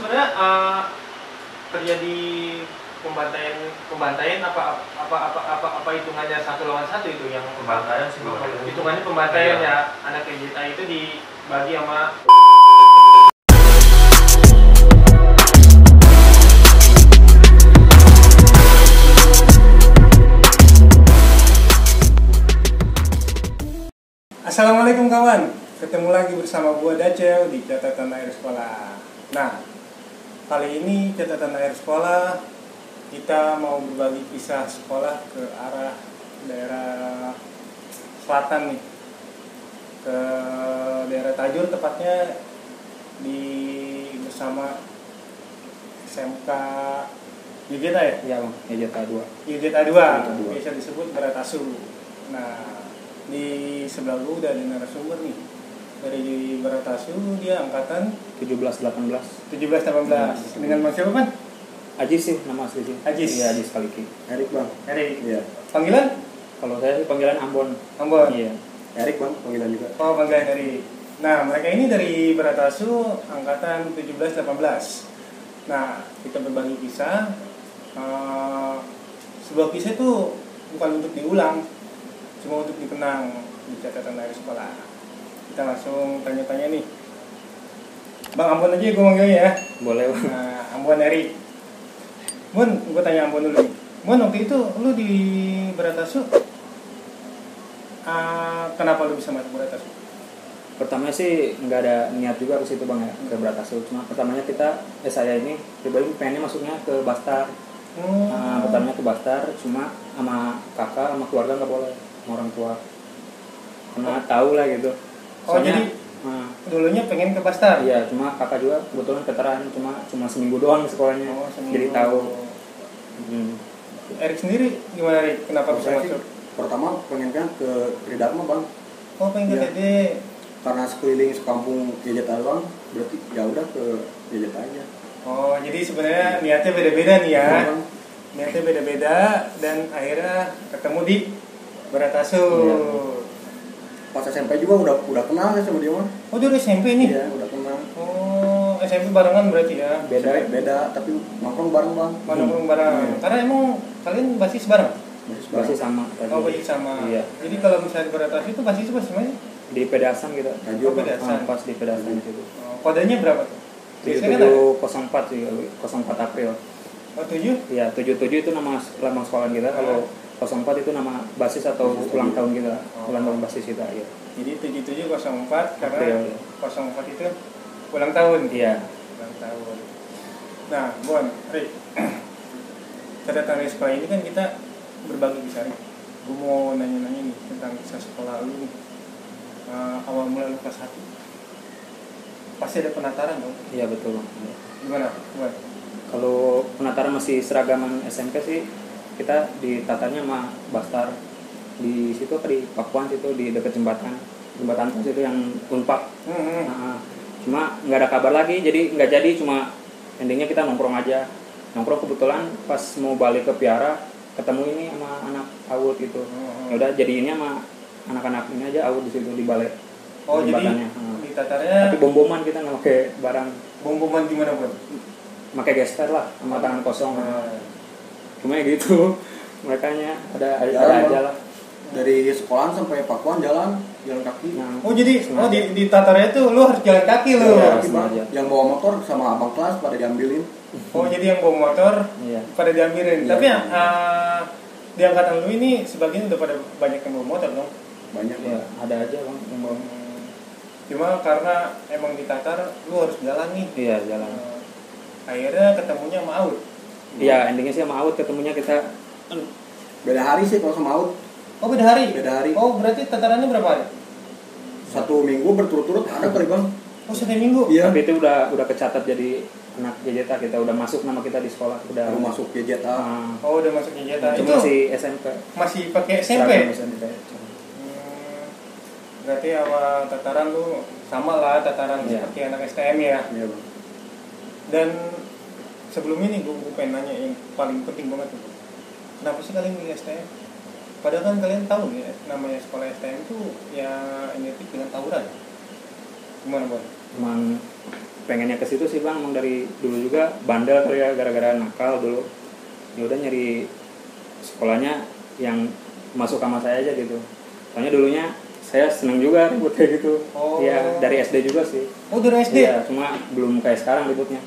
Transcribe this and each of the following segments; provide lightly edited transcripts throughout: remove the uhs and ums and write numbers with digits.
sebenarnya terjadi pembantaian apa hitungannya satu lawan satu itu yang Pembantaian sih hitungannya pembantaian ya anak KJTA itu dibagi sama. Assalamualaikum kawan, ketemu lagi bersama gua Dacel di Catatan Akhir Sekolah. Nah, kali ini Catatan Akhir Sekolah kita mau berbagi kisah sekolah ke arah daerah selatan nih, ke daerah Tajur tepatnya bersama SMK YGTA ya? Iya bang, YGTA 2. YGTA 2, biasa disebut Baratasu. Nah, di sebelah gue udah ada narasumber nih dari Baratasu, dia angkatan 17-18. Dengan Mas siapa kan? Ajis sih nama asli sih. Ajis. Iya, Ajis Kaliki. Erik bang. Erik. Iya. Panggilan? Kalau saya sih panggilan Ambon. Ambon. Iya. Erik bang, panggilan juga. Oh, panggilan Erik. Nah, mereka ini dari Baratasu angkatan 17-18. Nah, kita berbagi kisah. Sebuah kisah itu bukan untuk diulang, cuma untuk dikenang di catatan akhir sekolah. Kita langsung tanya-tanya nih. Bang Ambon aja gue manggilnya ya. Boleh bang. Nah, Ambon Erik. Mun, gue tanya Ambon dulu nih. Mun, waktu itu lu di Baratasu, kenapa lu bisa masuk Baratasu? Pertamanya sih nggak ada niat juga ke situ bang ya, ke Baratasu. Cuma pertamanya saya ini pribadi pengennya masuknya ke Bastar. Pertamanya ke Bastar, cuma sama kakak sama keluarga nggak boleh, sama orang tua. Karena tahu lah gitu. Soalnya, jadi dulunya pengen ke Bastar? Iya, cuma kakak juga kebetulan veteran, cuma seminggu doang sekolahnya. Seminggu. Jadi tahu. Erik sendiri gimana Erik? Kenapa bisa masuk? Pertama pengen kan ke Tridharma bang. Oh, pengen ke Iya. TD. Karena sekeliling sekampung YGTA bang, berarti ya udah ke YGTA aja. Oh, jadi sebenarnya niatnya beda-beda nih ya. Iya, Bang. Niatnya beda-beda dan akhirnya ketemu di Baratasu. Iya. Pas SMP juga udah kenal ya sama dia mah. Oh, dia udah SMP nih? Iya, udah kenal. Oh, SMP barengan berarti ya? Beda, tapi nongkrong bareng bang. Nongkrong bareng. Iya. Karena emang kalian basis bareng? Masih sama tadi. Oh, basis sama. Iya. Jadi kalau misalnya di Baratasu itu basis mana? Di Pedasan gitu. Tajur, Oh, Bang. Pedasan. Pas di Pedasan situ. Oh, kodenya berapa tuh? Biasanya kan ada? 7704 sih, 04 April. Oh, 7? Iya, 77 itu nama lambang sekolah kita. Kalau 04 itu nama basis atau ulang tahun kita. Ulang tahun basis kita, iya. Jadi 7704 karena April, ya. 04 itu ulang tahun. Iya. Ulang tahun. Nah, Bon, Rik. Catatan dari sekolah ini kan kita berbagi kisah nih. Gue mau nanya-nanya nih tentang kisah sekolah lu nih. Awal mula lu kelas 1. Pasti ada penataran dong. Iya, betul. Gimana? Bon? Kalau penataran masih seragaman SMP sih, kita ditatanya sama Bastar. Di situ di Pakuan situ di dekat jembatan Tos itu yang Unpak. Nah, cuma nggak ada kabar lagi, jadi nggak jadi, cuma endingnya kita nongkrong aja. Nongkrong kebetulan pas mau balik ke Piara ketemu ini sama anak AUD gitu. Ya udah jadi ini sama anak-anak ini aja AUD di situ di balik. Oh, jadi di tatarnya Tapi bom-boman kita nggak pakai barang, bom-boman gimana, Bon? pakai gesper lah sama tangan kosong. Cuma ya gitu, merekanya ada aja lah. Dari sekolahan sampai Pakuan jalan kaki. Nah, Oh, jadi sengaja. di tatarnya tuh lu harus jalan kaki lu. Iya. Kaki, Bang. sengaja. Yang bawa motor sama abang kelas pada diambilin. Oh, jadi yang bawa motor Iya. pada diambilin. Iya. Tapi di angkatan lu ini sebagian udah pada banyak yang bawa motor dong. Banyak Ya, bang. ada aja bang yang bawa. Cuma karena emang di Tatar lu harus jalan nih. Iya, jalan. Akhirnya ketemunya sama Aud. Iya, endingnya sih sama AUD ketemunya kita. Beda hari sih kalau sama Aud. Oh, beda hari? Beda hari. Oh, berarti tatarannya berapa hari? 1 minggu berturut-turut ada kali bang. Oh, 1 minggu? Iya. Tapi itu udah kecatat jadi anak YGTA, kita udah masuk nama kita di sekolah, udah Baru masuk YGTA. Oh, udah masuk Jeta. Cuma Itu masih SMP. masih pakai SMP? Seragam SMP. Berarti awal tataran lu sama lah tataran Iya. seperti anak STM ya. Iya bang. Dan sebelum ini gue pengen nanya yang paling penting banget tuh. Kenapa sih kalian milih STM? Padahal kan kalian tahu ya namanya sekolah STM itu ya identik dengan tawuran. Gimana, Bon? Emang pengennya ke situ sih bang, emang dari dulu juga bandel kali ya, gara-gara nakal dulu. Ya udah nyari sekolahnya yang masuk sama saya aja gitu. Soalnya dulunya saya seneng juga ribut kayak gitu. Oh. Iya, dari SD juga sih. Oh dari SD? Iya, cuma belum kayak sekarang ributnya.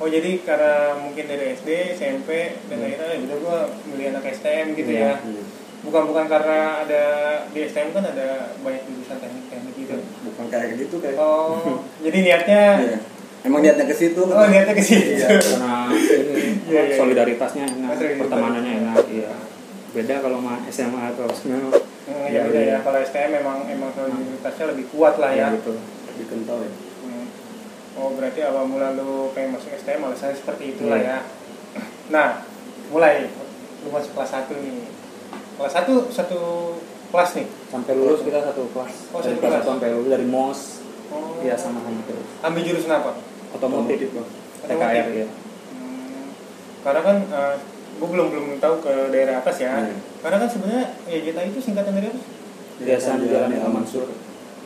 Oh jadi karena mungkin dari SD, SMP dan akhirnya udah gua milih anak STM gitu Iya. ya. Bukan karena ada di STM kan ada banyak jurusan teknik gitu. Bukan kayak gitu kayak. Oh, jadi niatnya Iya. Emang niatnya ke situ. oh niatnya ke situ. Iya. Karena ini Iya, iya. solidaritasnya enak, Solidaritas. pertemanannya enak. Iya. Beda kalau mah SMA atau SMA. Ya udah ya, kalau STM memang solidaritasnya lebih kuat lah ya. Gitu. Lebih kental ya. Oh berarti awal mula lu pengen masuk STM alasannya seperti itulah Iya. ya. Nah, mulai lu masuk kelas 1 nih. Kelas 1 satu kelas nih. Sampai lulus kita satu kelas. Oh, Dari satu kelas kelas. 1 sampai lulus dari MOS. Oh. Iya sama-sama terus. Ambil jurusan apa? Otomotif, Bang. TKR ya. Karena kan gue belum tahu ke daerah atas ya. Iya. Karena kan sebenarnya YJTA itu singkatan dari apa? Yayasan Jalani Al Mansur.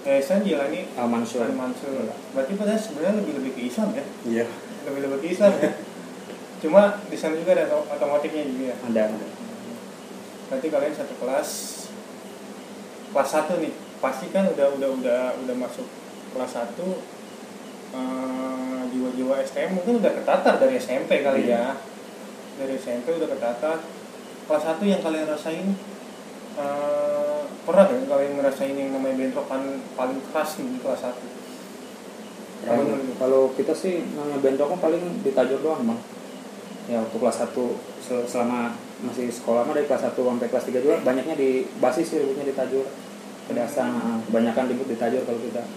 Yayasan Jalani Al Mansur. Al Mansur. Berarti padahal sebenarnya lebih ke Islam ya. Iya. Lebih ke Islam ya. Cuma di sana juga ada otomotifnya juga ya. Ada. Berarti kalian satu kelas 1 nih. Pasti kan udah masuk kelas 1 jiwa-jiwa STM mungkin udah ketatar dari SMP kali ya. Dari SMP udah ketatar. Kelas 1 yang kalian rasain pernah gak kalian ngerasain yang namanya bentrokan paling keras nih di kelas 1? Kalau kita sih namanya bentrokan paling ditajur doang bang. Ya waktu kelas 1 selama masih sekolah mah dari kelas 1 sampai kelas 3 juga banyaknya di basis sih ributnya ditajur. Kedasan kebanyakan ribut ditajur kalau kita.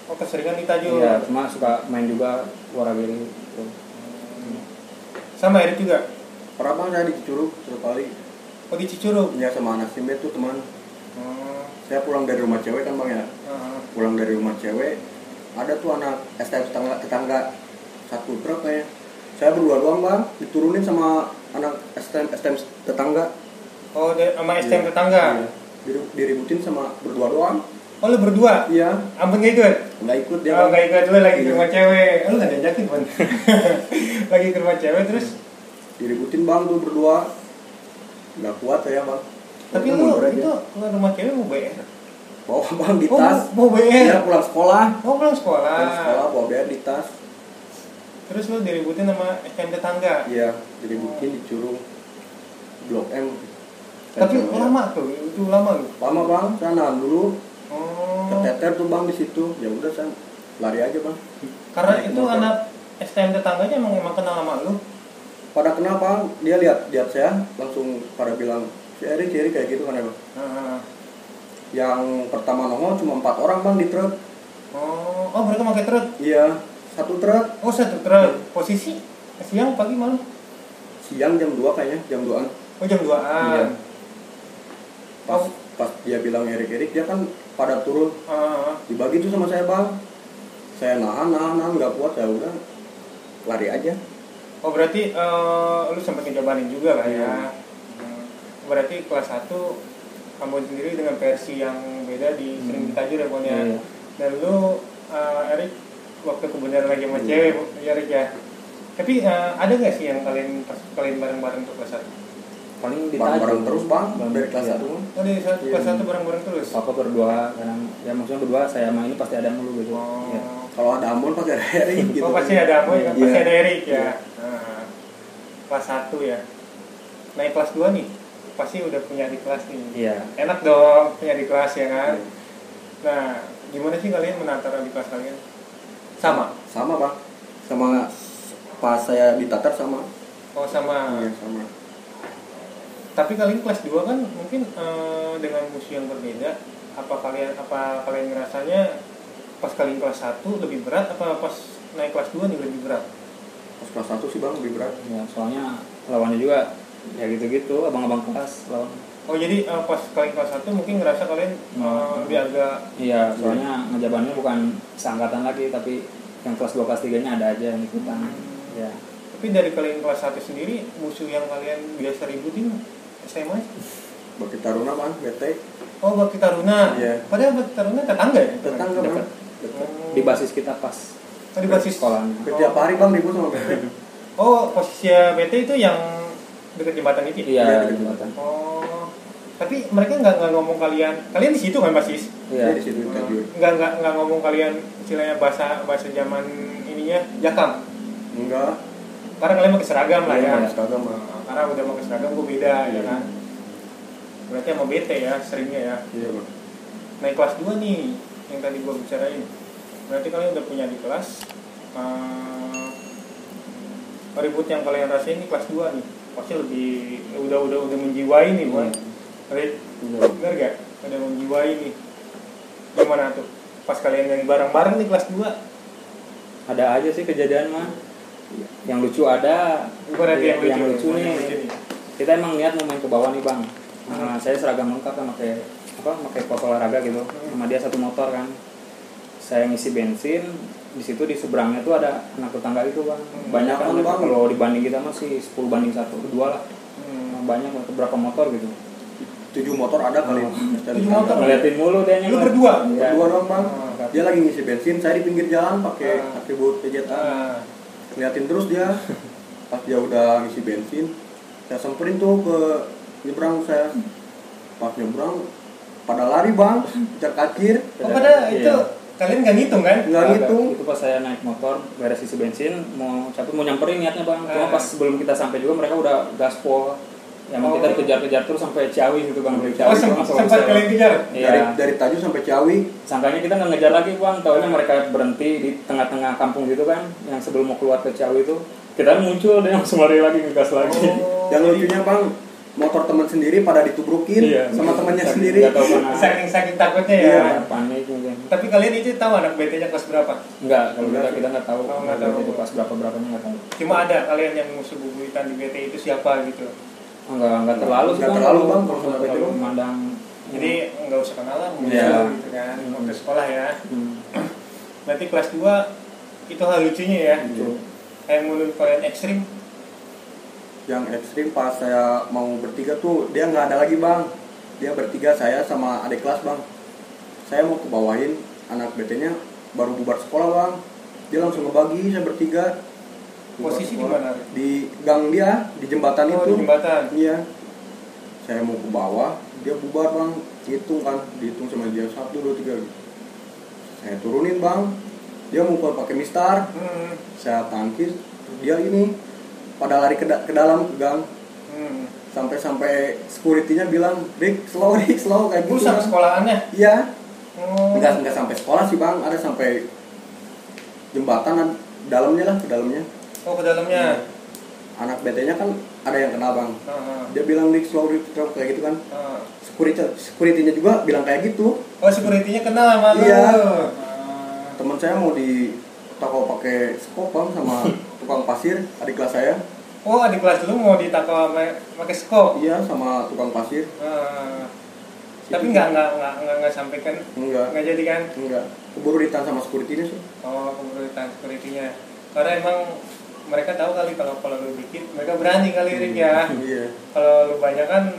Oh keseringan ditajur. Iya, cuma suka main juga warawiri gitu. Sama Erik juga? Pernah bang saya di Cicurug satu kali. Oh di Cicurug? Ya sama anak Simbe tuh teman. Saya pulang dari rumah cewek kan bang ya. Pulang dari rumah cewek ada tuh anak STM tetangga satu truk kayaknya. Saya berdua doang bang, diturunin sama anak STM tetangga. Oh sama STM tetangga? Iya. Diributin sama berdua doang. Oh lu berdua? Iya. Ampun gak ikut? Nggak ikut dia. Oh gak ikut, lu lagi ke Iya. rumah cewek. Lu gak diajakin Bang? Lagi ke rumah cewek terus? Diributin bang tuh berdua. Nggak kuat saya bang. Tapi lu itu ke rumah cewek mau BR? Bawa bang di tas. Mau BR? Iya pulang sekolah. Oh pulang sekolah? Pulang sekolah bawa BR di tas. Terus lu diributin sama STM tetangga? Iya, diributin di Curug Blok M. Tapi lama tuh, itu lama lu? Lama bang, saya nahan dulu. Oh. Keteter tuh bang di situ. Ya udah saya lari aja bang. Karena Naik itu motor. anak STM tetangganya emang kenal sama lu? Pada kenapa? Dia lihat saya langsung pada bilang si Eri kayak gitu kan ya bang. Yang pertama nongol cuma 4 orang bang di truk. Oh mereka pakai truk? Iya, satu truk. Oh satu truk. Posisi siang, pagi, malam? Siang jam 2 kayaknya, jam 2an. Oh jam 2an. Iya. Pas dia bilang Erik dia kan pada turun. Dibagi tuh sama saya bang. Saya nahan nggak kuat ya udah lari aja. Oh berarti lu sempat ngejabanin juga lah ya. Iya. Berarti kelas 1 kamu sendiri dengan versi yang beda sering ditajur ya Bon ya. Iya. Dan lu Erik waktu kebenaran lagi sama cewek ya Erik ya. Tapi ada nggak sih yang kalian bareng-bareng untuk kelas 1? Paling ditajur. Bareng-bareng terus bang dari kelas Iya. 1. Oh di kelas 1 bareng-bareng terus? Papa berdua, kadang ya maksudnya berdua saya sama ini pasti ada mulu gitu. Oh. Ya. Kalau ada Ambon pasti ada Erik gitu. Oh pasti ada Amoy, Iya. pasti ada Erik ya. Iya. Kelas 1 ya. Naik kelas 2 nih, pasti udah punya di kelas nih. Iya. Enak dong punya di kelas ya kan. Iya. Nah, gimana sih kalian menata di kelas kalian? Sama? Sama bang. Sama pas saya ditatar sama. Oh sama. Iya sama. Tapi kalian kelas 2 kan mungkin dengan musuh yang berbeda. Apa kalian ngerasanya pas kalian kelas 1 lebih berat apa pas naik kelas 2 nih lebih berat? Pas kelas 1 sih bang lebih berat. Ya, soalnya lawannya juga ya gitu-gitu, abang-abang kelas lawan. Oh jadi pas kalian kelas 1 mungkin ngerasa kalian lebih agak. Iya, soalnya ngejabannya bukan seangkatan lagi, tapi yang kelas 2 kelas 3-nya ada aja yang ikutan. Ya. Tapi dari kalian kelas 1 sendiri musuh yang kalian biasa ributin SMA? Bakti Taruna bang, BT. Oh Bakti Taruna. Iya. Padahal Bakti Taruna tetangga ya? Tetangga bang. Dekat. Di basis kita pas. Oh, di basis sekolahnya. Setiap hari bang ribut sama BT. Oh, posisi BT itu yang dekat jembatan itu? Iya, di jembatan. Oh, tapi mereka nggak ngomong kalian di situ kan basis? Iya. Di situ tajur. Nggak ngomong kalian istilahnya bahasa zaman ininya jakam? Enggak. Karena kalian pakai seragam lah ya. Pakai seragam bang. Karena udah pakai seragam gue beda ya kan. Berarti sama BT ya seringnya ya. Iya bang. Naik kelas 2 nih yang tadi gue bicarain. Berarti kalian udah punya di kelas. Ribut yang kalian rasain ini kelas 2 nih. Pasti lebih udah menjiwai nih, Boy. Bener gak? Udah menjiwai nih. Gimana tuh? Pas kalian yang bareng-bareng nih kelas 2. Ada aja sih kejadian mah. Yang lucu ada. Yang lucu nih. Kita emang niat mau main ke bawah nih, Bang. Saya seragam lengkap kan pakai kos olahraga gitu. Sama dia satu motor kan. Saya ngisi bensin, di situ di seberangnya tuh ada anak tetangga itu bang. Banyak kan kalau dibanding kita masih 10 banding 1, 2 lah. Banyak berapa motor gitu. 7 motor ada kali. 7 motor. Ngeliatin mulu dia. Lu berdua? Ya. Berdua dong bang. Dia lagi ngisi bensin, saya di pinggir jalan pakai atribut PJA. Ngeliatin terus dia. Pas dia udah ngisi bensin, saya samperin tuh ke nyebrang saya. Pas nyebrang pada lari bang, kejar kacir. Oh pada itu kalian nggak ngitung kan? Nggak ngitung. Itu pas saya naik motor beres isi bensin mau nyamperin niatnya bang. Cuma pas sebelum kita sampai juga mereka udah gaspol. Yang kita dikejar-kejar terus sampai Ciawi gitu bang. Sempat kalian kejar? Iya. Dari Tajur sampai Ciawi. Sangkanya kita nggak ngejar lagi bang. Taunya mereka berhenti di tengah-tengah kampung gitu kan. Yang sebelum mau keluar ke Ciawi itu kita muncul dan langsung lari lagi ngegas lagi. Yang lucunya bang, motor teman sendiri pada ditubrukin sama temannya sendiri. Saking takutnya ya. Iya, panik mungkin. Tapi kalian itu tahu anak BT-nya kelas berapa? Enggak, kalau kita nggak tahu. Nggak tahu itu kelas berapanya nggak tahu. Cuma ada kalian yang musuh bubuyutan di BT itu siapa gitu? Enggak terlalu sih. Enggak terlalu bang kalau sama BT kalau memandang. Jadi nggak usah kenalan Iya. gitu kan waktu sekolah ya. Berarti kelas 2 itu hal lucunya ya. Yang menurut kalian ekstrim? Yang ekstrim pas saya mau bertiga tuh dia nggak ada lagi bang. Dia bertiga, saya sama adik kelas bang. Saya mau ke bawahin anak BT-nya baru bubar sekolah bang. Dia langsung ngebagi, saya bertiga. Posisi di mana? Di gang dia, di jembatan itu. Di jembatan. Iya. Saya mau ke bawah, dia bubar bang. Hitung kan, dihitung sama dia 1, 2, 3. Saya turunin bang. Dia mukul pakai mistar. Saya tangkis. Dia ini pada lari ke dalam ke gang. Sampai security-nya bilang, Rick slow kayak gitu. Sampai sekolahannya? Iya. Enggak sampai sekolah sih bang, ada sampai jembatan dalamnya lah, ke dalamnya. Oh ke dalamnya. Anak BT-nya kan ada yang kena bang. Dia bilang Rick slow kayak gitu kan. Security-nya juga bilang kayak gitu. Oh security-nya kenal sama lu. Iya. Teman saya mau di toko pakai skop bang sama tukang pasir, adik kelas saya. Oh adik kelas lu mau di toko pakai skop? Iya sama tukang pasir. Tapi nggak sampai kan? Nggak jadi kan? Enggak. Keburu ditahan sama security-nya sih. Oh keburu ditahan security-nya. Karena emang mereka tahu kali kalau lu dikit mereka berani kali Rick ya. Iya. Kalau lu banyak kan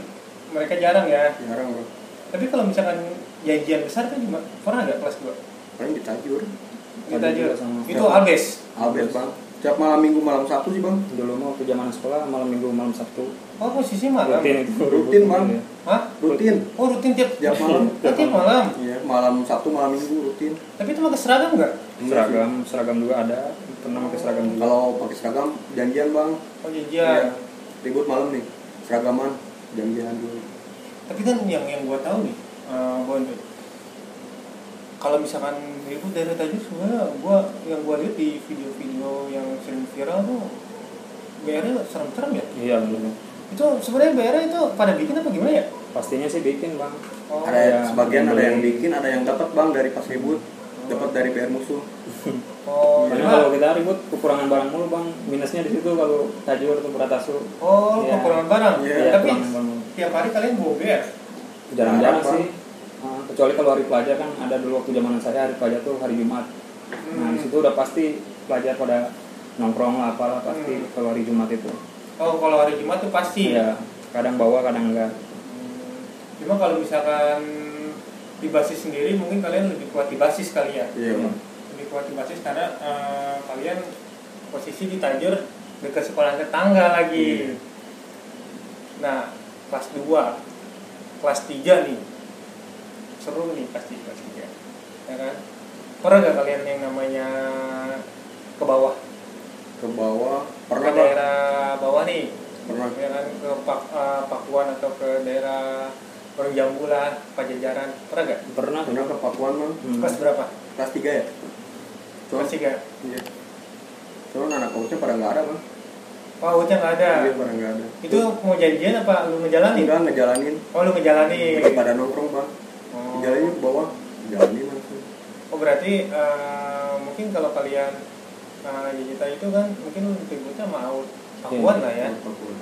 mereka jarang ya. Jarang bang. Tapi kalau misalkan janjian besar kan cuma pernah nggak kelas 2? Paling ditajur. Ditajur. Itu Albes Bang. Tiap malam minggu malam Sabtu sih bang. Dulu mau ke zaman sekolah malam minggu malam Sabtu. Oh posisi malam? Rutin bang. Hah? Rutin. Oh rutin tiap malam. Tiap malam? Iya malam Sabtu malam minggu rutin. Tapi itu pakai seragam nggak? Seragam juga ada. Pernah pakai seragam juga. Kalau pakai seragam janjian bang. Oh janjian. Iya. Ribut malam nih. Seragaman janjian dulu. Tapi kan yang gua tahu nih, Bon. Kalau misalkan ribut dari tadi sebenarnya yang gua lihat di video-video yang sering viral tuh BR-nya serem-serem ya? Iya benar. Itu sebenarnya BR itu pada bikin apa gimana ya? Pastinya sih bikin bang. Oh, ada sebagian ada yang bikin, ada yang dapat bang dari pas ribut, dapat dari PR musuh. Oh, karena kalau kita ribut kekurangan barang mulu bang, minusnya di situ kalau tajur atau beratasu. Oh, ya. Kekurangan barang. Ya, tapi tiap hari kalian bawa BR? Jarang-jarang sih. Kecuali kalau hari pelajar kan ada dulu waktu zaman saya hari pelajar tuh hari Jumat. Nah di situ udah pasti pelajar pada nongkrong lah apalah pasti kalau hari Jumat itu. Oh kalau hari Jumat tuh pasti. Iya. Kadang bawa kadang enggak. Cuma kalau misalkan di basis sendiri mungkin kalian lebih kuat di basis kali ya. Iya. Lebih fluktuasi basis karena kalian posisi di tajur dekat sekolah tetangga lagi. Nah, kelas 2, kelas 3 nih. Seru nih pasti kelas 3. Ya kan? Pernah gak kalian yang namanya ke bawah? Ke bawah Ke pernah Bang? daerah bawah nih. Pernah. Ya kan, ke Pakuan atau ke daerah Orang Jambu lah, Pajajaran. Pernah gak? Pernah. Pernah ke Pakuan Bang. Kelas berapa? Kelas 3 ya? Kelas 3. Iya. Soalnya anak coachnya pada nggak ada Bang. Oh, udah nggak ada. Iya, pada nggak ada. Itu mau janjian apa lu ngejalanin? Enggak, ngejalanin. Oh, lu ngejalanin. Lagi pada nongkrong Bang. Oh. Jalanin ke bawah, jalanin langsung. Oh, berarti mungkin kalau kalian Jejita itu kan mungkin ributnya mau Pakuan lah ya. Pakuan.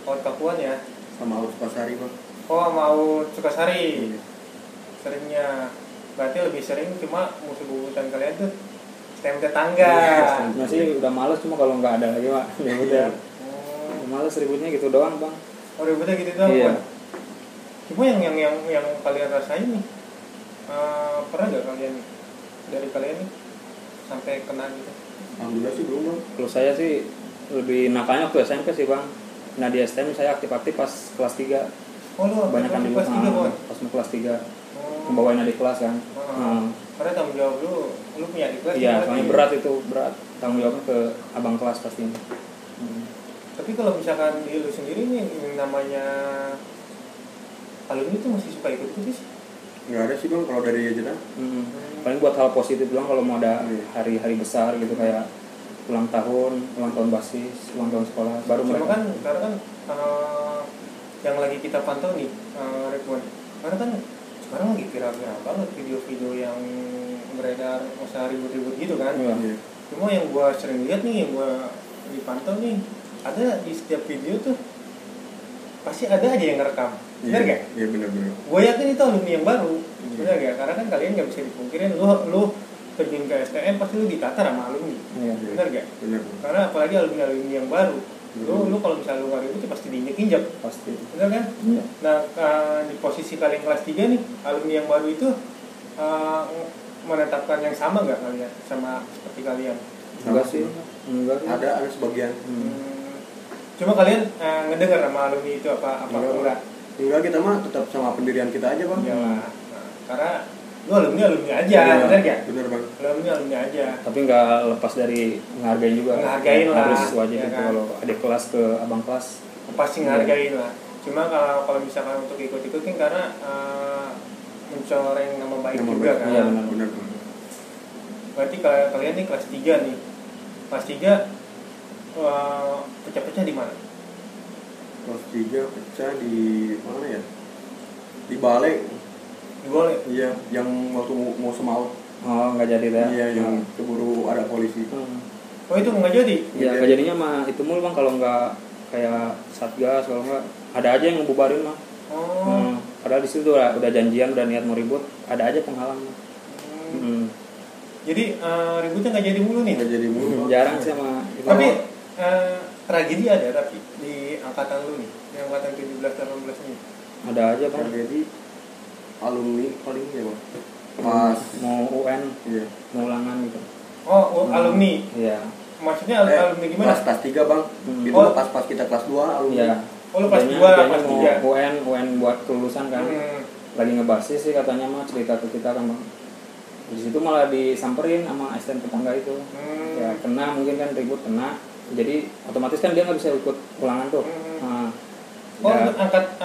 Out Pakuan ya. Sama Aus Pasari Bang. Oh, mau Sukasari. Iya. Seringnya. Berarti lebih sering cuma musuh bubuyutan kalian tuh STM tetangga. Nah sih udah males, cuma kalau nggak ada lagi Pak. Ya udah. Oh, Males ributnya gitu doang Bang. oh ributnya gitu doang. Iya. Bang? Cuma yang kalian rasain nih, pernah nggak kalian dari kalian nih sampai kena gitu? Alhamdulillah sih belum Bang. Kalau saya sih lebih nakalnya waktu SMP sih Bang. Nah di STM saya aktif-aktif pas kelas 3. Oh, lu Banyak kan di kelas 3, Bon? pas mau kelas 3. Oh. Membawain adik kelas kan. Karena tanggung jawab lu punya di kelas. Iya, berarti. soalnya berat itu, berat. Tanggung jawabnya ke abang kelas pastinya. Tapi kalau misalkan di lu sendiri nih yang namanya alumni tuh masih suka ikut sih? Nggak ada sih Bang kalau dari aja. Paling buat hal positif doang kalau mau ada Iya. hari-hari besar gitu kayak ulang tahun basis, ulang tahun sekolah baru Cuma mereka. kan karena kan yang lagi kita pantau nih, Ridwan. Karena kan sekarang lagi viral-viral banget video-video yang beredar masa ribut-ribut gitu kan. Iya. Cuma yang gua sering lihat nih, yang gua dipantau nih, ada di setiap video tuh pasti ada aja yang ngerekam. Benar gak? Iya benar-benar. Gue yakin itu alumni yang baru, benar gak? Karena kan kalian nggak bisa dipungkirin, lu terjun ke STM pasti lu ditatar sama alumni, Iya. benar gak? Benar. Karena apalagi alumni yang baru, lu kalau misalnya lu nggak ribut ya pasti diinjek-injek, Pasti. benar kan? Iya. Nah di posisi kalian kelas 3 nih, alumni yang baru itu menetapkan yang sama nggak kalian sama seperti kalian? Enggak sih. Enggak sih. Ada sebagian. Cuma kalian ngedengar sama alumni itu apa enggak? Enggak, kita mah tetap sama pendirian kita aja Bang. Ya lah. Nah, karena lu alumni aja, Iya, benar gak? Benar Bang. Alumni aja. Tapi nggak lepas dari menghargain juga. Ngehargain lah, Harus wajib ya itu kan? kalau adik kelas ke abang kelas. Pasti ngehargain lah. Cuma kalau misalkan untuk ikut-ikut kan karena mencoreng nama baik Nama juga baik. kan. Iya, benar. Benar Bang. Berarti kalian nih kelas 3 nih. Kelas 3 pecah-pecah di mana? Kelas 3 pecah di mana ya? Di Balai. Di Boleh. Iya, yang waktu mau semaut. Oh, nggak jadi dah. Iya, yang keburu ada polisi. Oh itu nggak jadi? Ya nggak jadinya mah itu mulu Bang, kalau nggak kayak satgas, kalau nggak ada aja yang ngebubarin mah. Oh. Padahal di situ udah janjian, udah niat mau ribut, ada aja penghalang. Jadi ributnya nggak jadi mulu nih. Nggak jadi mulu Bang. Jarang sih sama itu. Tapi tragedi ada tapi di angkatan lu nih, di angkatan 17-18 nih. Ada aja Bang. Tragedi alumni paling ya Bang. Pas Mau UN, iya. mau ulangan gitu. Oh, alumni. Iya. Maksudnya alumni gimana? Kelas 3 Bang. Itu Oh. pas kita kelas 2 alumni. Iya. Oh, lu kelas 2, Kayaknya kelas mau 3. UN buat kelulusan kan. Lagi ngebasis sih katanya mah, cerita ke kita kan Bang. Di situ malah disamperin sama STM tetangga itu. Ya kena, mungkin kan ribut kena. Jadi otomatis kan dia nggak bisa ikut ulangan tuh. Nah, Oh, ya, angkat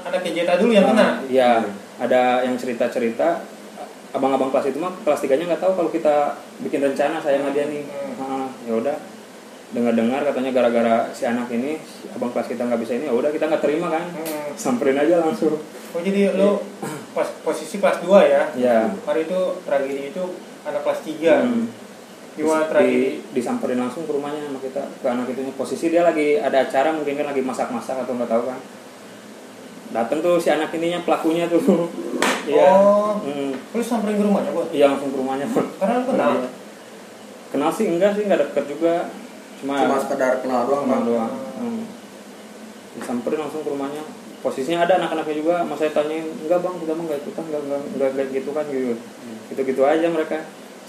anak Jeta dulu yang kena. Iya, ada yang cerita-cerita abang-abang kelas itu mah kelas 3-nya nggak tahu kalau kita bikin rencana saya sama dia nih. Ya udah, dengar-dengar katanya gara-gara si anak ini, si abang kelas kita nggak bisa ini, ya udah kita nggak terima kan, samperin aja langsung. Oh jadi lo pas posisi kelas 2 ya? Ya. Hari itu tragedi itu anak kelas 3. Gimana tragedi? Disamperin langsung ke rumahnya sama kita, ke anak itu. Posisi dia lagi ada acara, mungkin kan lagi masak-masak atau nggak tahu kan. Dateng tuh si anak ininya, pelakunya tuh. Iya. Oh. Lu samperin ke rumahnya, Bos? Iya, langsung ke rumahnya. Karena lu kenal. Kenal sih enggak sih, nggak deket juga. Cuma sekedar kenal doang kenal Bang. doang. Disamperin langsung ke rumahnya. Posisinya ada anak-anaknya juga, mau saya tanyain, enggak Bang, kita mah nggak ikutan, nggak gitu kan gitu. Gitu-gitu aja mereka.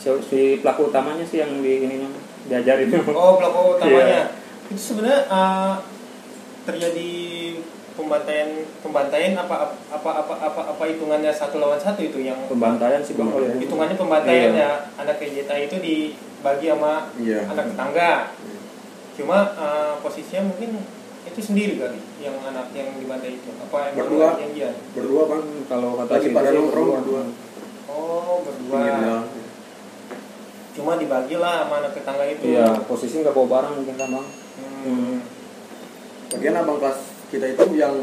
si pelaku utamanya sih yang di ininya diajarin. Oh, pelaku utamanya. Iya. Itu sebenarnya terjadi pembantaian apa hitungannya 1 lawan 1 itu yang Pembantaian sih Bang kalau itu. hitungannya pembantaian Iya. ya, anak KJT itu dibagi sama Iya. anak tetangga. Cuma posisinya mungkin itu sendiri kali yang anak yang dibantai itu. Apa emang Berdua. ada janjian? Berdua Bang. Kalau kata Lagi si pada sih nongkrong berdua. Oh, berdua. Iya. Cuma dibagilah sama anak tetangga itu. Iya, posisi nggak bawa barang mungkin kan Bang. Bagian abang kelas kita itu yang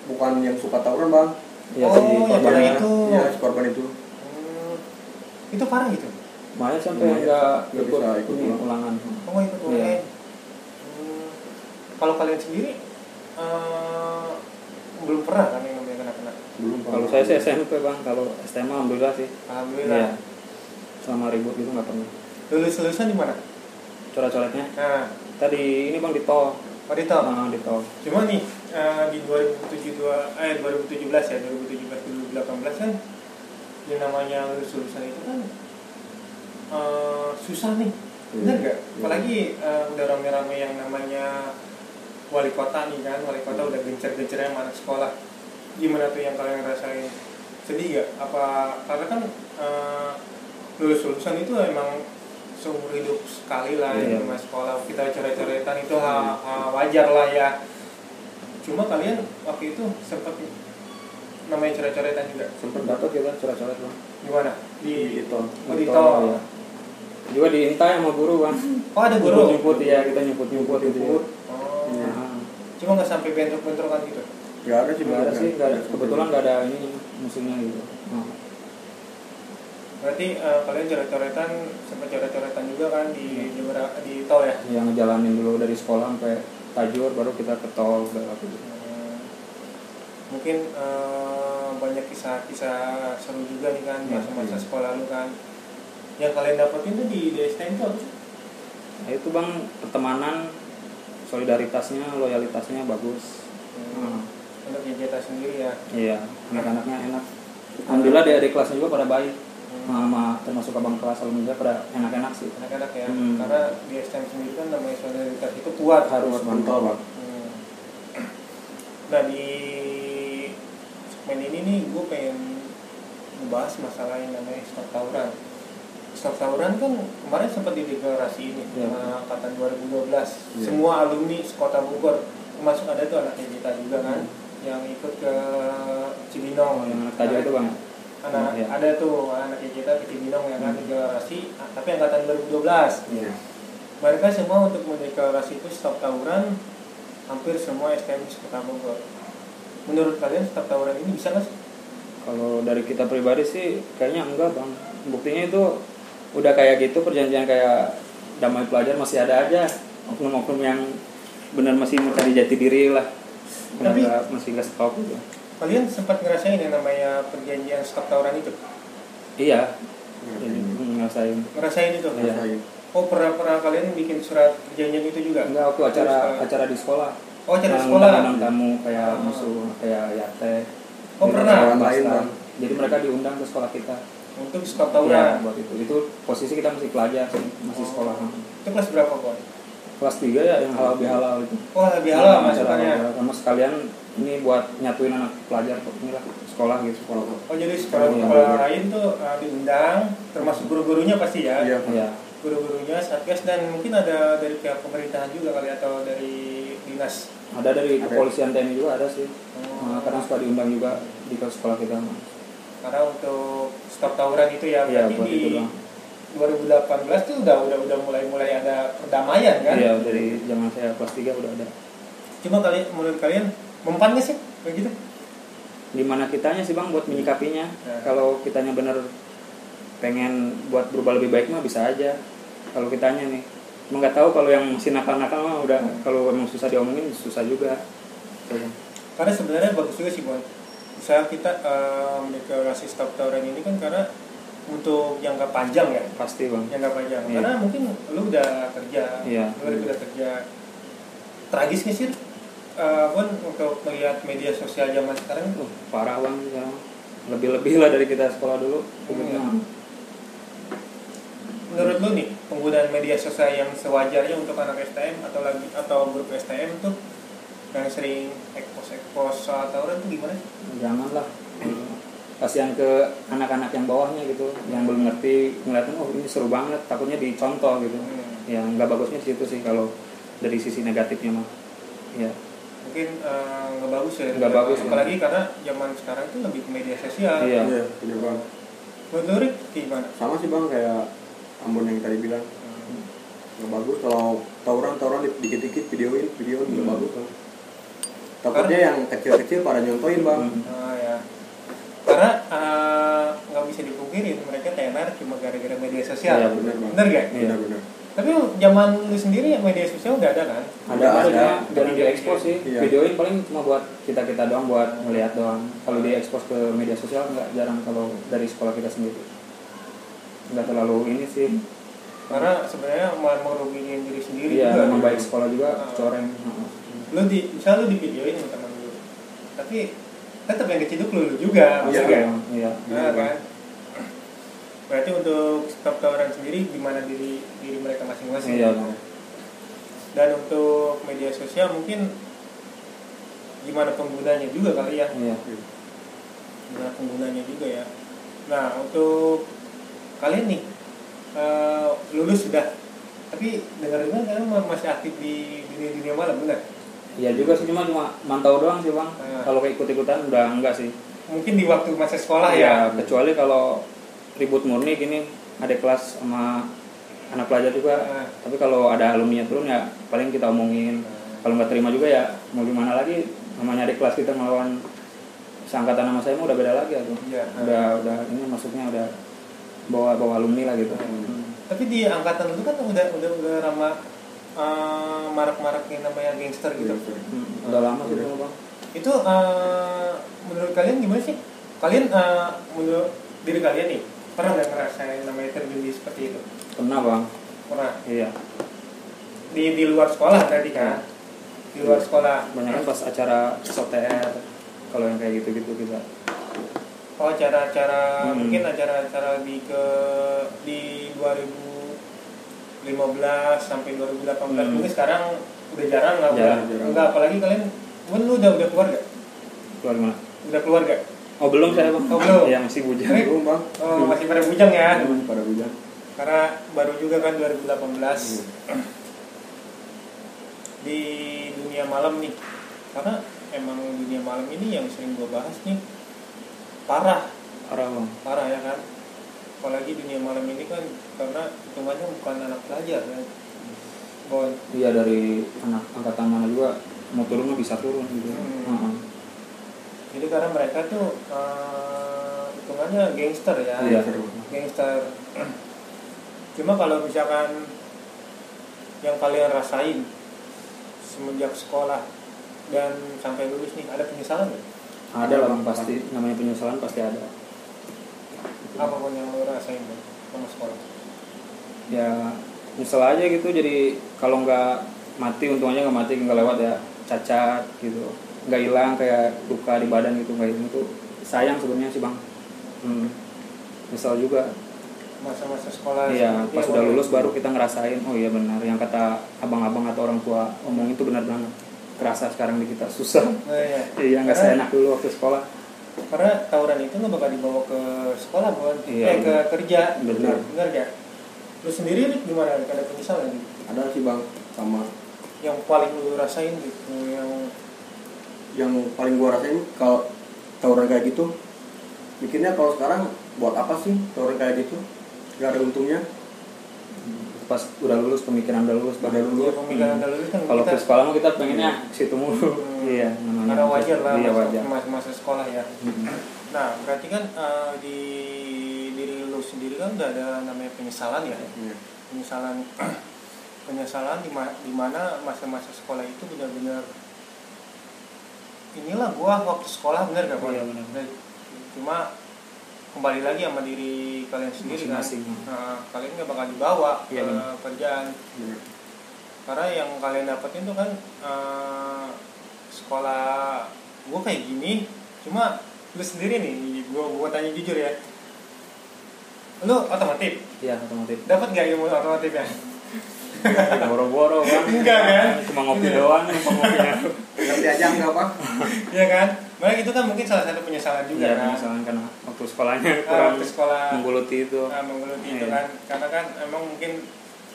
bukan yang suka tawuran Bang. Iya Oh, si yang korbannya. itu. Iya, si korban itu. Itu parah gitu. Maya sampai Maya nggak nggak ikut bisa ikut ini pulang. ulangan. Oh, ikut Iya. boleh. Kalau kalian sendiri belum pernah kan yang namanya kena-kena? Belum Bang. Kalau saya sih SMP Bang, kalau SMA alhamdulillah sih. Alhamdulillah. Iya. Sama ribut gitu nggak pernah. Lulusan di mana? Coret-coretnya. Nah, Tadi ini Bang di tol. oh di tol. Di tol. Cuma nih di 2017 ya, 2018 kan yang namanya lulusan itu kan susah nih. Benar nggak? Apalagi udah rame-rame yang namanya wali kota nih kan, wali kota udah gencer-gencernya sama anak sekolah. Gimana tuh yang kalian rasain? Sedih nggak? Apa karena kan lulusan itu emang seumur hidup sekali lah Iya. yang masuk sekolah, kita coret-coretan itu wajar lah ya. Cuma kalian waktu itu sempat namanya coret-coretan juga? Sempat dapat kita coret-coret Bang. Gimana? Di tol. Oh, di tol. Iya. Juga diintai sama guru kan. Oh, ada guru? Nyemput ya, kita nyemput gitu ya. Oh. Iya. Cuma nggak sampai bentrok-bentrokan gitu? Nggak ada sih Nggak ada sih, nggak ada. Kebetulan nggak ada ini musuhnya gitu. Berarti kalian coret-coretan, sempat coret-coretan juga kan di tol ya? Yang ngejalanin dulu dari sekolah sampai Tajur, baru kita ke tol belok gitu. Mungkin banyak kisah-kisah seru juga nih kan masa-masa sekolah lu kan. Yang kalian dapetin tuh di STM itu apa sih? Nah itu Bang, pertemanan, solidaritasnya, loyalitasnya bagus. Untuk kita sendiri ya. Iya, anak-anaknya enak. Alhamdulillah di adik kelasnya juga pada baik. Sama termasuk abang kelas, alhamdulillah pada enak-enak sih. Anak-anak ya. Karena di STM sendiri kan namanya solidaritas itu kuat. Harus mantap Bang. Nah di segmen ini nih gue pengen ngebahas masalah yang namanya stop tawuran. Stop tawuran kan kemarin sempat dideklarasi ini angkatan 2012. Semua alumni sekota Bogor, termasuk ada tuh anaknya kita juga kan, yang ikut ke Cibinong. Yang anak Tajur itu Bang. Ada tuh anaknya kita ke Cibinong yang kan deklarasi, tapi angkatan 2012. Mereka semua untuk mendeklarasi itu stop tawuran, hampir semua STM sekota Bogor. Menurut kalian stop tawuran ini bisa nggak sih? Kalau dari kita pribadi sih kayaknya enggak Bang. Buktinya itu udah kayak gitu, perjanjian kayak damai pelajar masih ada aja oknum-oknum yang benar masih mencari jati diri lah. Tapi masih nggak stop gitu. Kalian sempat ngerasain yang namanya perjanjian stop tawuran itu? Iya. Ngerasain itu? Iya. Oh, pernah kalian bikin surat perjanjian itu juga? Enggak, waktu acara di sekolah. Oh, acara di sekolah. Undang tamu kayak musuh, kayak Yate. Oh, pernah. Jadi mereka diundang ke sekolah kita. Untuk stop tawuran. Ya, buat itu. Itu posisi kita masih pelajar, masih sekolah. Itu kelas berapa, Bang? Kelas 3 ya, yang halal bihalal itu. Oh, lebih halal masukannya. Sama sekalian ini buat nyatuin anak pelajar inilah sekolah gitu, sekolah. Oh, jadi sekolah lain tuh diundang, termasuk guru-gurunya pasti ya? Iya. Guru-gurunya, satgas, dan mungkin ada dari pihak pemerintahan juga kali atau dari dinas? Ada dari kepolisian TNI juga ada sih. Kadang suka diundang juga di sekolah kita. Karena untuk stop tawuran itu ya, berarti buat di itu 2018 tuh udah mulai ada perdamaian kan? Iya, dari zaman saya kelas 3 udah ada. Cuma menurut kalian mempan nggak sih begitu? Gimana kitanya sih Bang buat menyikapinya? Kalau kitanya bener pengen buat berubah lebih baik mah bisa aja. Kalau kitanya nih, emang nggak tahu kalau yang masih nakal-nakal mah udah kalau emang susah diomongin susah juga. Karena sebenarnya bagus juga sih Bon. Misalnya kita mendeklarasi stop tawuran ini kan karena untuk jangka panjang ya. Pasti Bang. Jangka panjang. Iya. Karena mungkin lu udah kerja, lu udah kerja. Tragis nih sih, Bon, untuk melihat media sosial zaman sekarang. Parah Bang sekarang. Lebih-lebih lah dari kita sekolah dulu. menurut lu nih penggunaan media sosial yang sewajarnya untuk anak STM atau grup STM tuh yang sering ekspos soal tawuran tuh gimana sih? Jangan lah. Kasihan ke anak-anak yang bawahnya gitu, yang belum ngerti, ngeliatin oh ini seru banget, takutnya dicontoh gitu. Ya nggak bagusnya di situ sih kalau dari sisi negatifnya mah. Ya. Mungkin nggak bagus ya. Nggak bagus. Apalagi karena zaman sekarang tuh lebih ke media sosial. Iya. Iya, bener bang. Menurut lu Rik, gimana? Sama sih bang kayak Ambon yang tadi bilang. Nggak bagus kalau tawuran dikit-dikit videoin nggak bagus bang. Takutnya yang kecil-kecil pada nyontoin bang. Ya. Karena nggak bisa dipungkiri mereka tenar cuma gara-gara media sosial. Iya benar bang. Bener gak? Iya benar. Tapi zaman lu sendiri media sosial udah ada kan? Ada. Jarang diekspos sih. Iya. Videoin paling cuma buat kita doang, buat ngeliat doang. Kalau diekspos ke media sosial nggak, jarang kalau dari sekolah kita sendiri. Nggak terlalu ini sih. Karena sebenarnya mau rugiin diri sendiri Iya, juga. memang baik sekolah juga coreng. Misal lu di videoin sama teman lu. Tapi tetap yang keciduk lu juga, Iya, maksudnya. Iya. Nah, kan? Berarti untuk stop tawuran sendiri gimana diri mereka masing-masing. Iya. Dan untuk media sosial mungkin gimana penggunanya juga kali ya. Iya. Gimana penggunanya juga ya. Nah, untuk kalian nih lulus sudah, tapi dengar-dengar kalian masih aktif di dunia malam, benar? Iya juga sih, cuma mantau doang sih bang. Kalau kayak ikut-ikutan udah enggak sih. Mungkin di waktu masa sekolah ya. Kecuali kalau ribut murni gini, ada kelas sama anak pelajar juga. Tapi kalau ada alumni turun ya paling kita omongin. Kalau nggak terima juga ya mau gimana lagi, namanya adik kelas kita melawan seangkatan sama saya mah udah beda lagi aku. Iya. Udah ini maksudnya udah bawa alumni lah gitu. Tapi di angkatan itu kan udah ramah marak-marak yang namanya gangster gitu. Udah lama sih dulu bang. Itu menurut kalian gimana sih? Kalian menurut diri kalian nih pernah nggak ngerasain namanya terjun di seperti itu? Pernah bang. Pernah. Iya. Di luar sekolah tadi kan? Di luar sekolah. Banyak kan pas acara SOTR kalau yang kayak gitu-gitu kita. Oh, acara-acara mungkin acara-acara di 2015 sampai 2018 mungkin sekarang udah jarang nggak? Enggak, apalagi kalian lu udah keluar gak? Keluar mana? Udah keluar gak? Oh belum saya bang. Oh belum? Iya masih bujang. Belum bang. Oh masih pada bujang ya? Pada bujang. Karena baru juga kan 2018 di dunia malam nih. Karena emang dunia malam ini yang sering gue bahas nih parah bang. Parah ya kan? Apalagi dunia malam ini kan karena hitungannya bukan anak pelajar kan? Bon. Iya dari anak angkatan mana juga mau turun mah bisa turun gitu. Jadi karena mereka tuh hitungannya gangster ya. Iya. Gangster. Cuma kalau misalkan yang kalian rasain semenjak sekolah dan sampai lulus nih ada penyesalan nggak? Ada lah bang, pasti namanya penyesalan pasti ada. Apapun yang lo rasain sama sekolah. Ya nyesel aja gitu, jadi kalau nggak mati untungnya nggak mati, nggak lewat ya cacat gitu, nggak hilang kayak luka di badan gitu, nggak hilang tuh sayang sebenarnya sih bang. Nyesel juga. Masa-masa sekolah. Iya, pas udah lulus baru kita ngerasain, oh iya benar yang kata abang-abang atau orang tua omong itu benar banget. Kerasa sekarang di kita susah. Iya nggak seenak dulu waktu sekolah. Karena tawuran itu nggak bakal dibawa ke sekolah bukan? Iya, ke kerja. Benar Gak? Lu sendiri gimana? Ada penyesalan gitu? Ada sih bang, sama. Yang paling lu rasain gitu, yang paling gua rasain kalau tawuran kayak gitu, mikirnya kalau sekarang buat apa sih tawuran kayak gitu? Gak ada untungnya. Pas udah lulus, pemikiran udah lulus, pemikiran udah lulus kan kalau kita, ke sekolah mah kita pengennya situ mulu. Iya, namanya. Karena wajar lah wajar. masa sekolah ya. Nah, berarti kan di diri lu sendiri kan udah ada namanya penyesalan ya. Penyesalan di mana masa-masa sekolah itu benar-benar inilah gua waktu sekolah benar gak? Iya, benar. Cuma kembali lagi sama diri kalian sendiri masing-masing. Kan. Kalian nggak bakal dibawa ke kerjaan. Karena yang kalian dapetin tuh kan sekolah gue kayak gini. Cuma lu sendiri nih, gue tanya jujur ya. Lu otomotif? Iya, otomotif. Dapat nggak ilmu otomotifnya? Boro-boro bang. Enggak kan? Cuma ngopi doang, ngopinya. Ngerti aja enggak Pak? Iya kan? Makanya itu kan mungkin salah satu penyesalan juga Iya, kan. penyesalan karena waktu sekolahnya kurang Waktu sekolah menggeluti itu. menggeluti itu Iya. kan. Karena kan emang mungkin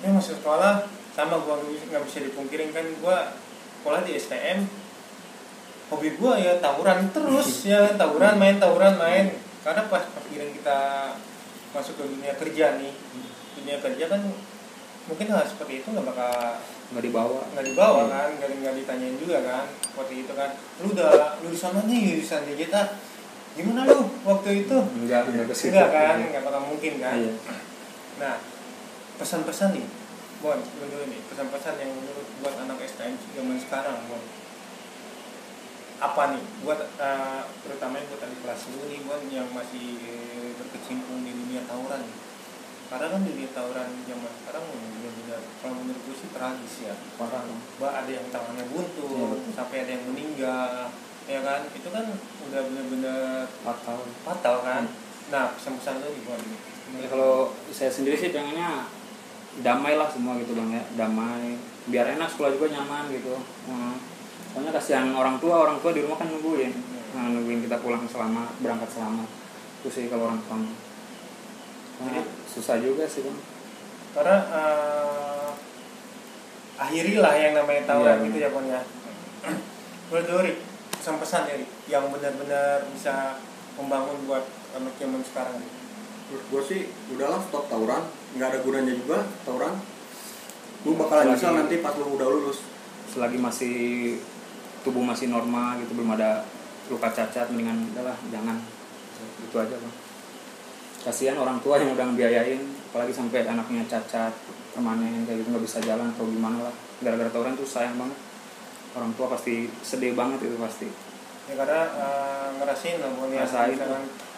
ini masuk sekolah sama gua nggak bisa dipungkirin kan, gua sekolah di STM. Hobi gua ya tawuran terus ya, tawuran main. Karena pas giliran kita masuk ke dunia kerja nih, dunia kerja kan mungkin hal seperti itu nggak dibawa kan, nggak ditanyain juga kan seperti itu kan. Lu di sana nih jurusan digital, gimana lu waktu itu? Enggak ke situ. Enggak kan, nggak bakal mungkin kan. Iya. Nah, pesan-pesan nih Bon, dulu nih pesan-pesan yang menurut buat anak STM zaman sekarang Bon, apa nih buat terutama buat adik kelas dulu nih Bon yang masih berkecimpung di dunia tawuran nih. Karena kan dunia tawuran zaman sekarang benar-benar kalau menurut gue sih tragis ya. Parah. Ada yang tangannya buntu, sampai ada yang meninggal, ya kan? Itu kan udah benar-benar fatal kan. Nah, pesan-pesan lo nih Bon. Ya, kalau saya sendiri sih pengennya damai lah semua gitu bang ya, damai. Biar enak, sekolah juga nyaman gitu. Soalnya kasihan orang tua di rumah kan nungguin kita pulang selamat, berangkat selamat. Itu sih kalau orang tua. Jadi susah juga sih bang. Karena akhirilah yang namanya tawuran gitu ya Bang ya. Berdori pesan-pesan ya yang benar-benar bisa membangun buat anak zaman sekarang. Menurut gue sih udahlah stop tawuran, nggak ada gunanya juga tawuran. Lu bakalan nyesal nanti pas lu udah lulus. Selagi masih tubuh masih normal gitu, belum ada luka cacat, mendingan udahlah jangan. Itu aja bang. Kasihan orang tua yang udah ngebiayain, apalagi sampai anaknya cacat permanen kayak gitu, nggak bisa jalan atau gimana lah, gara-gara tawuran tuh sayang banget. Orang tua pasti sedih banget itu pasti. Ya karena ngerasain lah Bang ya.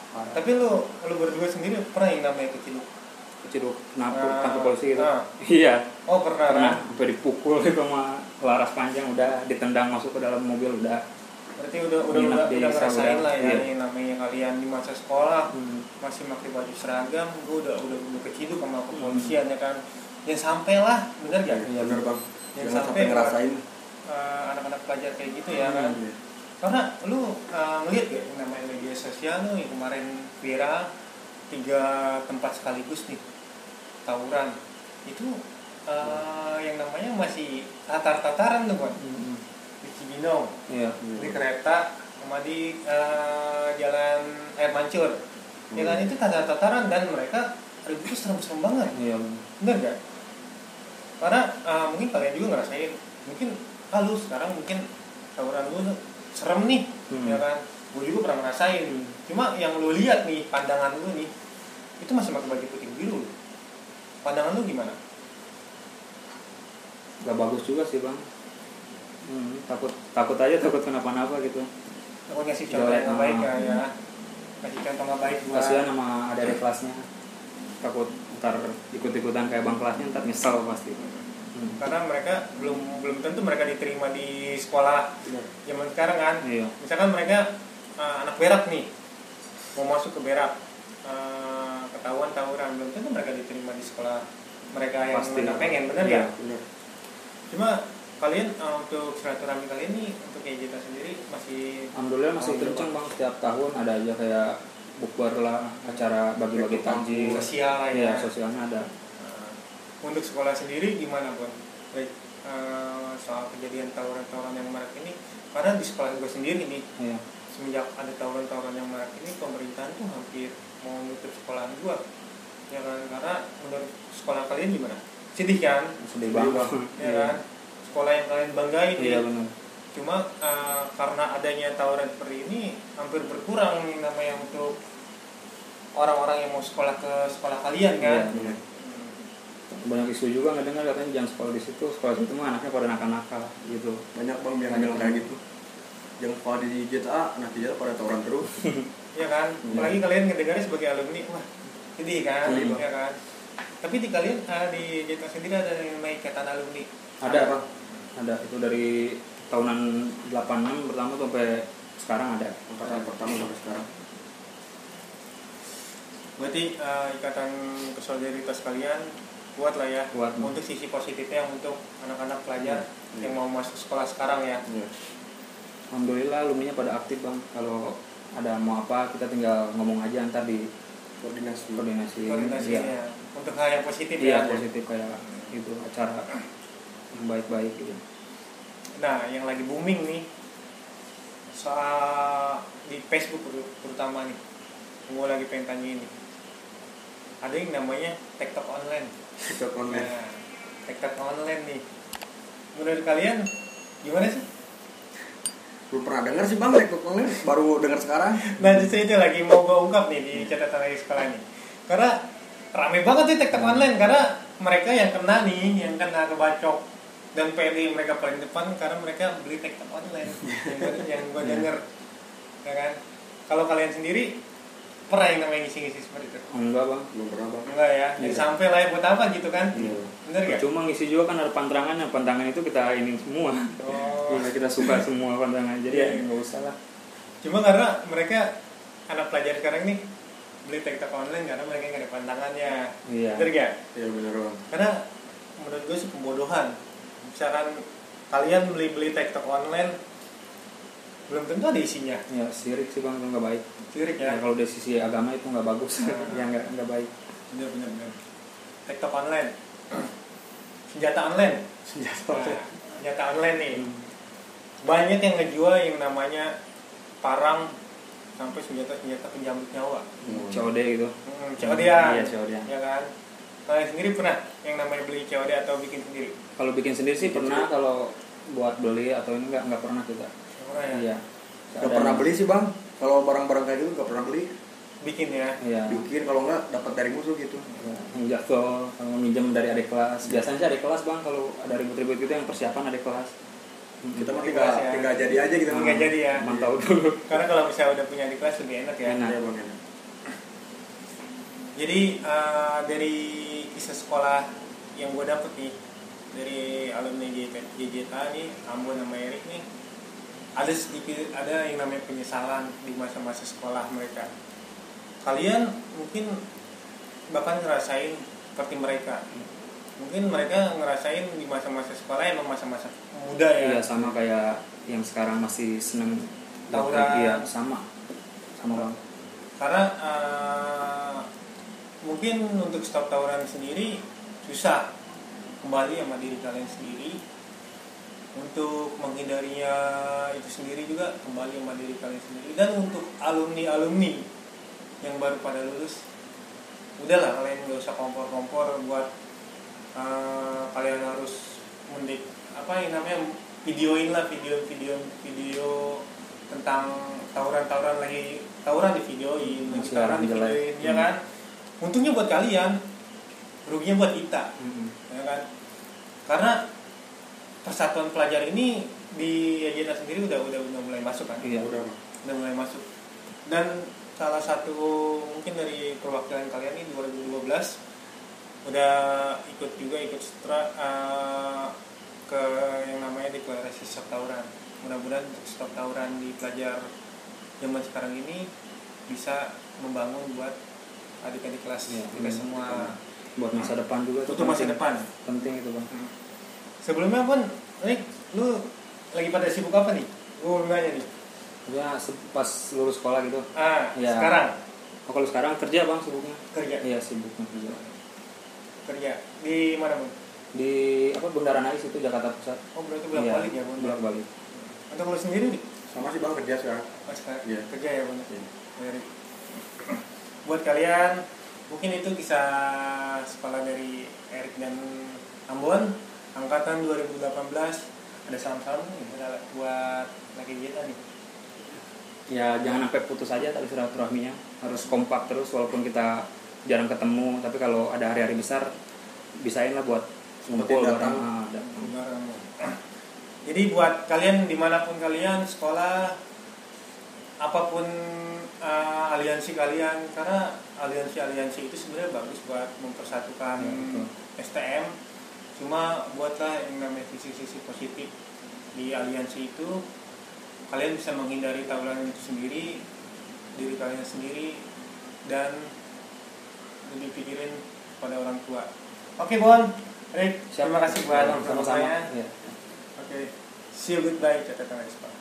Tapi lu berdua sendiri pernah yang namanya keciduk tangkap polisi gitu? Iya. Oh pernah. Sampai dipukul itu sama laras panjang, udah ditendang masuk ke dalam mobil, udah. Berarti udah ngerasain lah ya, yang namanya kalian di masa sekolah masih pakai baju seragam, gue udah keciduk sama kepolisian ya kan. Yang sampai lah, bener gak? Iya bener bang. Yang jangan sampai ngerasain anak-anak pelajar kayak gitu ya kan. Karena lu ngeliat gak yang namanya media sosial tuh yang kemarin viral 3 tempat sekaligus nih tawuran itu yang namanya masih tatar-tataran tuh kan. Di Cibinong, di kereta, sama di jalan Air Mancur. Ya kan itu tatar-tataran dan mereka ributnya serem-serem banget. Iya. Bener gak? Karena mungkin kalian juga ngerasain, mungkin lu sekarang mungkin tawuran lu serem nih, ya kan? Gue juga pernah ngerasain. Cuma yang lu lihat nih, pandangan lu nih, itu masih pakai baju putih biru. Pandangan lu gimana? Gak bagus juga sih bang. Takut aja, takut kenapa-napa gitu. Takut ngasih contoh yang baik ya. Kasih contoh yang baik buat. Kasihan sama adik kelasnya. Takut ntar ikut-ikutan kayak bang kelasnya, ntar nyesel pasti. Karena mereka belum tentu mereka diterima di sekolah zaman sekarang kan. Iya. Misalkan mereka anak berak nih, mau masuk ke berak, ketahuan tawuran, belum tentu mereka diterima di sekolah mereka yang mereka pengen, bener ya? Bener. Cuma kalian untuk silaturahmi kalian nih, untuk KJT sendiri masih alhamdulillah masih kencang bang, setiap tahun ada aja kayak bukber lah, acara bagi-bagi takjil sosial lah ya. Sosialnya ada. Untuk sekolah sendiri gimana Bang? Soal kejadian tawuran-tawuran yang marak ini, karena di sekolah gue sendiri nih, semenjak ada tawuran-tawuran yang marak ini, pemerintahan tuh hampir mau nutup sekolahan gue, ya kan? Karena menurut sekolah kalian gimana? Sedih kan? Sedih banget. Ya kan? Sekolah yang kalian banggain nih. Iya benar. Cuma karena adanya tawuran seperti ini, hampir berkurang nih namanya untuk orang-orang yang mau sekolah ke sekolah kalian kan? Iya, banyak isu juga nggak dengar katanya jangan sekolah di situ, sekolah situ mah anaknya pada nakal-nakal gitu. Banyak bang yang bilang kayak gitu. Jangan sekolah di JTA, anak JTA pada tawuran terus. Iya kan? Apalagi kalian ngedengarnya sebagai alumni, wah sedih kan? Ya kan? Tapi di kalian di JTA sendiri ada yang namanya ikatan alumni? Ada bang. Ada, itu dari tahunan 86 pertama sampai sekarang ada. Angkatan pertama sampai sekarang. Berarti ikatan kesolidaritas kalian kuat lah ya. Kuat. Untuk sisi positifnya untuk anak-anak pelajar yang mau masuk sekolah sekarang ya. Alhamdulillah alumninya pada aktif bang. Kalau ada mau apa kita tinggal ngomong aja ntar di koordinasi. Koordinasinya untuk hal yang positif Iya, ya. positif kayak itu acara yang baik-baik gitu. Nah, yang lagi booming nih soal di Facebook terutama nih, gue lagi pengen tanya ini. Ada yang namanya TikTok online. Nah, TikTok online nih. Menurut kalian gimana sih? Belum pernah dengar sih bang TikTok online, baru dengar sekarang. Nah, justru itu lagi mau gue ungkap nih di catatan lagi sekolah nih. Karena rame banget nih TikTok online karena mereka yang kena kebacok dan PD mereka paling depan karena mereka beli TikTok online yang gue denger, ya kan? Kalau kalian sendiri pernah yang namanya ngisi-ngisi seperti itu? Enggak bang. Belum pernah bang. Enggak ya, jadi sampai lah ya buat apa gitu kan? Bener gak? Cuma ngisi juga kan ada pantangannya, pantangan itu kita ini semua. Iya, kita suka semua pantangan, jadi ya nggak usah lah. Cuma karena mereka anak pelajar sekarang nih beli TikTok online karena mereka nggak ada pantangannya. Iya. Bener gak? Iya benar bang. Karena menurut gue sih pembodohan. Misalkan kalian beli TikTok online belum tentu ada isinya. Ya sirik sih bang, itu nggak baik. Sirik Ya, ya. kalau dari sisi agama itu nggak bagus, ya nggak baik. Bener. TikTok online. Senjata online. Senjata. Nah, senjata online nih. Banyak yang ngejual yang namanya parang sampai senjata penjambut nyawa. COD gitu. COD ya. Iya COD. Ya kan. Kalian sendiri pernah yang namanya beli COD atau bikin sendiri? Kalau bikin sendiri sih pernah, kalau buat beli atau ini nggak pernah kita. Pernah ya? Iya. Gak pernah beli sih bang. Kalau barang-barang kayak gitu gak pernah beli. Bikin ya. Iya. Bikin kalau nggak dapat dari musuh gitu. Ya, yang jatuh, kalau minjem dari adik kelas. Biasanya sih adik kelas bang, kalau ada ribut-ribut gitu yang persiapan adik kelas. Kita mah Adik kelas ya. tinggal jadi aja gitu. Tinggal jadi ya. Mantau dulu. Karena kalau misalnya udah punya di kelas lebih enak ya. Enak. Iya bang. Enak. Jadi dari kisah sekolah yang gue dapet nih dari alumni JJTA nih, Ambon sama Erik nih, ada yang namanya penyesalan di masa-masa sekolah mereka. Kalian mungkin bahkan ngerasain seperti mereka. Mungkin mereka ngerasain di masa-masa sekolah emang masa-masa muda ya. Iya, sama kayak yang sekarang masih seneng Tawuran. Iya, sama bang. Karena mungkin untuk stop tawuran sendiri susah, kembali sama diri kalian sendiri. Untuk menghindarinya itu sendiri juga kembali sama diri kalian sendiri. Dan untuk alumni yang baru pada lulus, udahlah kalian gak usah kompor-kompor buat kalian harus apa yang namanya videoin lah video tentang tawuran lagi, tawuran di videoin, tawuran di videoin, ya kan? Untungnya buat kalian, ruginya buat kita, ya kan? Karena persatuan pelajar ini di Yajeta sendiri udah mulai masuk kan? Iya. Udah mulai masuk. Dan salah satu mungkin dari perwakilan kalian ini 2012 udah ikut setra ke yang namanya deklarasi stop tawuran. Mudah-mudahan untuk stop tawuran di pelajar zaman sekarang ini bisa membangun buat adik-adik kelas kita semua, buat masa depan juga. untuk masa depan Penting itu bang. Sebelumnya pun, Rik, lu lagi pada sibuk apa nih? Gue nanya nih. Ya pas lulus sekolah gitu. Ya. Sekarang Kalau sekarang kerja bang sibuknya. kerja. Iya sibuknya kerja. Di mana, Bun? Di Bundaran Ais itu Jakarta Pusat. Oh, berarti bolak-balik ya, Bun? Bolak-balik. Untuk lu sendiri nih? Sama sih bang kerja sekarang. Sekarang Iya. kerja ya, Bun? Iya. Buat kalian, mungkin itu kisah sekolah dari Erik dan Ambon, angkatan 2018. Ada salam-salam nih buat laki kita nih. Ya jangan sampai putus aja tadi silaturahminya, harus kompak terus walaupun kita jarang ketemu, tapi kalau ada hari-hari besar bisain lah buat ngumpul datang. bareng. Jadi buat kalian dimanapun kalian sekolah, apapun aliansi kalian, karena aliansi itu sebenarnya bagus buat mempersatukan STM. Cuma buatlah yang namanya sisi-sisi positif di aliansi itu, kalian bisa menghindari tawuran itu sendiri, diri kalian sendiri, dan lebih pikirin pada orang tua. Oke Bon, Rick, terima kasih buat sama-sama. informasinya. Iya. Oke, see you goodbye catatan air sekolah.